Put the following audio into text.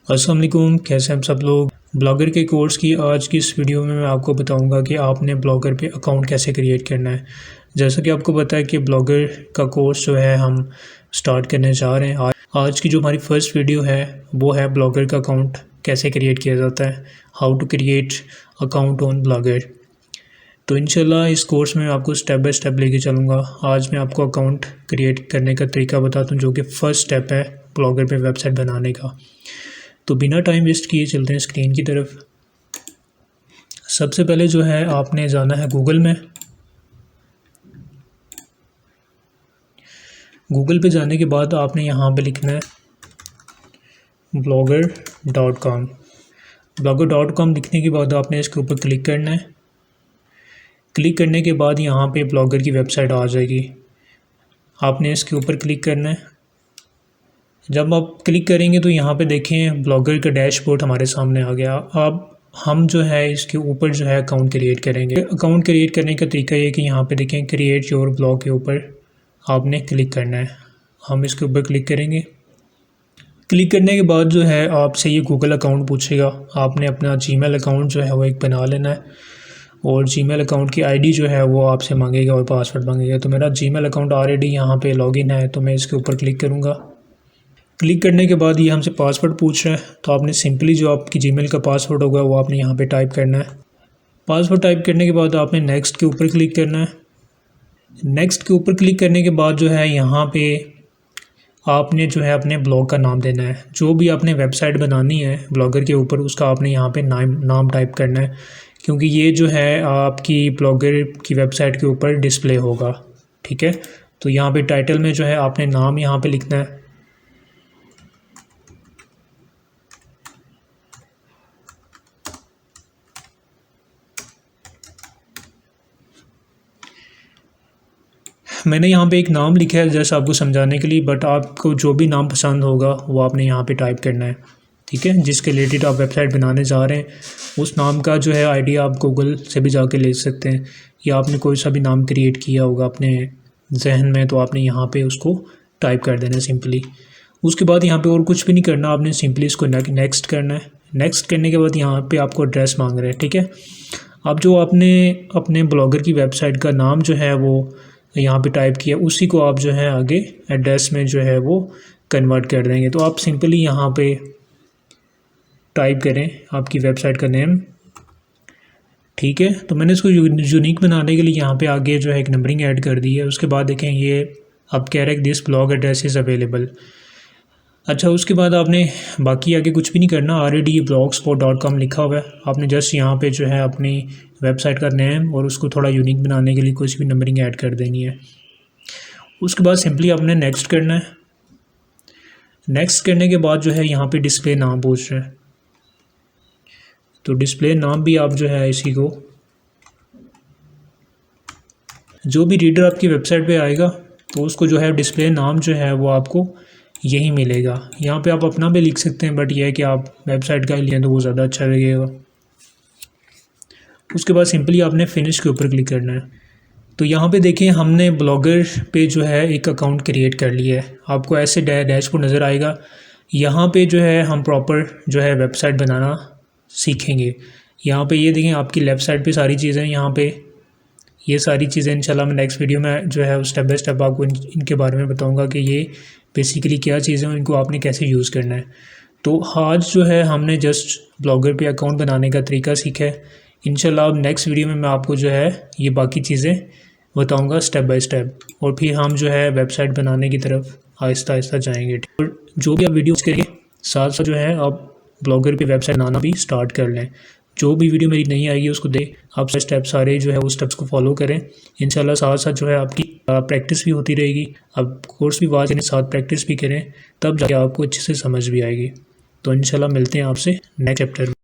अस्सलाम वालेकुम, कैसे हैं सब लोग। ब्लॉगर के कोर्स की आज की इस वीडियो में मैं आपको बताऊंगा कि आपने ब्लॉगर पे अकाउंट कैसे क्रिएट करना है। जैसा कि आपको पता है कि ब्लॉगर का कोर्स जो है हम स्टार्ट करने जा रहे हैं। आज की जो हमारी फर्स्ट वीडियो है वो है ब्लॉगर का अकाउंट कैसे क्रिएट किया जाता है, how to create account on Blogger. तो इंशाल्लाह इस कोर्स में मैं आपको स्टेप बाय स्टेप लेके चलूँगा। आज मैं आपको अकाउंट क्रिएट करने का तरीका बताता हूँ, जो कि फ़र्स्ट स्टेप है ब्लॉगर पे वेबसाइट बनाने का। तो बिना टाइम वेस्ट किए चलते हैं स्क्रीन की तरफ। सबसे पहले जो है आपने जाना है गूगल में। गूगल पे जाने के बाद आपने यहाँ पे लिखना है blogger.com। blogger.com लिखने के बाद आपने इसके ऊपर क्लिक करना है। क्लिक करने के बाद यहाँ पे ब्लॉगर की वेबसाइट आ जाएगी। आपने इसके ऊपर क्लिक करना है। जब आप क्लिक करेंगे तो यहाँ पे देखें ब्लॉगर का डैशबोर्ड हमारे सामने आ गया। अब हम जो है इसके ऊपर जो है अकाउंट क्रिएट करेंगे। अकाउंट क्रिएट करने का तरीका ये कि यहाँ पे देखें क्रिएट योर ब्लॉग के ऊपर आपने क्लिक करना है। हम इसके ऊपर क्लिक करेंगे। क्लिक करने के बाद जो है आपसे ये गूगल अकाउंट पूछेगा। आपने अपना जीमेल अकाउंट जो है वो एक बना लेना है और जीमेल अकाउंट की आईडी जो है वो आपसे मांगेगा और पासवर्ड मांगेगा। तो मेरा जीमेल अकाउंट ऑलरेडी यहाँ पे लॉगिन है, तो मैं इसके ऊपर क्लिक करूँगा। क्लिक करने के बाद ये हमसे पासवर्ड पूछ रहा है, तो आपने सिंपली जो आपकी जीमेल का पासवर्ड होगा वो आपने यहाँ पे टाइप करना है। पासवर्ड टाइप करने के बाद आपने नेक्स्ट के ऊपर क्लिक करना है। नेक्स्ट के ऊपर क्लिक करने के बाद जो है यहाँ पे आपने जो है अपने ब्लॉग का नाम देना है। जो भी आपने वेबसाइट बनानी है ब्लॉगर के ऊपर उसका आपने यहाँ पे नाम टाइप करना है, क्योंकि ये जो है आपकी ब्लॉगर की वेबसाइट के ऊपर डिस्प्ले होगा। ठीक है, तो यहाँ पे टाइटल में जो है आपने नाम यहाँ पे लिखना है। मैंने यहाँ पे एक नाम लिखा है जस्ट आपको समझाने के लिए, बट आपको जो भी नाम पसंद होगा वो आपने यहाँ पे टाइप करना है। ठीक है, जिसके रिलेटेड आप वेबसाइट बनाने जा रहे हैं उस नाम का जो है आईडी आप गूगल से भी जाके ले सकते हैं, या आपने कोई सा भी नाम क्रिएट किया होगा अपने जहन में तो आपने यहाँ पे उसको टाइप कर देना सिंपली। उसके बाद यहाँ पे और कुछ भी नहीं करना, आपने सिंपली इसको नेक्स्ट करना है। नेक्स्ट करने के बाद यहाँ पे आपको एड्रेस मांग रहे हैं। ठीक है, अब जो आपने अपने ब्लॉगर की वेबसाइट का नाम जो है वो यहाँ पे टाइप किया उसी को आप जो है आगे एड्रेस में जो है वो कन्वर्ट कर देंगे। तो आप सिंपली यहाँ पे टाइप करें आपकी वेबसाइट का नेम। ठीक है, तो मैंने इसको यूनिक बनाने के लिए यहाँ पे आगे जो है एक नंबरिंग ऐड कर दी है। उसके बाद देखें ये अब कह रहे हैं this blog address is available. अच्छा, उसके बाद आपने बाकी आगे कुछ भी नहीं करना, ऑलरेडी ये blogspot.com लिखा हुआ है। आपने जस्ट यहाँ पे जो है अपनी वेबसाइट का नेम और उसको थोड़ा यूनिक बनाने के लिए कुछ भी नंबरिंग ऐड कर देनी है। उसके बाद सिंपली आपने नेक्स्ट करना है। नेक्स्ट करने के बाद जो है यहाँ पे डिस्प्ले नाम पूछ रहा है, तो डिस्प्ले नाम भी आप जो है इसी को, जो भी रीडर आपकी वेबसाइट पे आएगा तो उसको जो है डिस्प्ले नाम जो है वो आपको यही मिलेगा। यहाँ पे आप अपना भी लिख सकते हैं, बट यह है कि आप वेबसाइट का लिए तो वो ज़्यादा अच्छा लगेगा। उसके बाद सिंपली आपने फिनिश के ऊपर क्लिक करना है। तो यहाँ पे देखें हमने ब्लॉगर पे जो है एक अकाउंट क्रिएट कर लिया है। आपको ऐसे डैशबोर्ड नज़र आएगा। यहाँ पे जो है हम प्रॉपर जो है वेबसाइट बनाना सीखेंगे। यहाँ पे ये देखें आपकी लेफ़्ट साइड पे सारी चीज़ें, यहाँ पे ये सारी चीज़ें इंशाल्लाह मैं नेक्स्ट वीडियो में जो है स्टेप बाय स्टेप आपको इनके बारे में बताऊँगा कि ये बेसिकली क्या चीज़ें हैं, इनको आपने कैसे यूज़ करना है। तो आज जो है हमने जस्ट ब्लॉगर पे अकाउंट बनाने का तरीका सीखा है। इंशाल्लाह अब नेक्स्ट वीडियो में मैं आपको जो है ये बाकी चीज़ें बताऊंगा स्टेप बाय स्टेप, और फिर हम जो है वेबसाइट बनाने की तरफ आहिस्ता आहिस्ता जाएंगे। और जो भी आप वीडियोस करिए साथ साथ जो है आप ब्लॉगर पे वेबसाइट बनाना भी स्टार्ट कर लें। जो भी वीडियो मेरी नहीं आएगी उसको दे आप स्टेप सारे जो है उस स्टेप्स को फॉलो करें। इंशाल्लाह साथ साथ जो है आपकी प्रैक्टिस भी होती रहेगी। अब कोर्स भी वॉच करें, साथ प्रैक्टिस भी करें, तब जाके आपको अच्छे से समझ भी आएगी। तो इंशाल्लाह मिलते हैं आपसे नेक्स्ट चैप्टर में।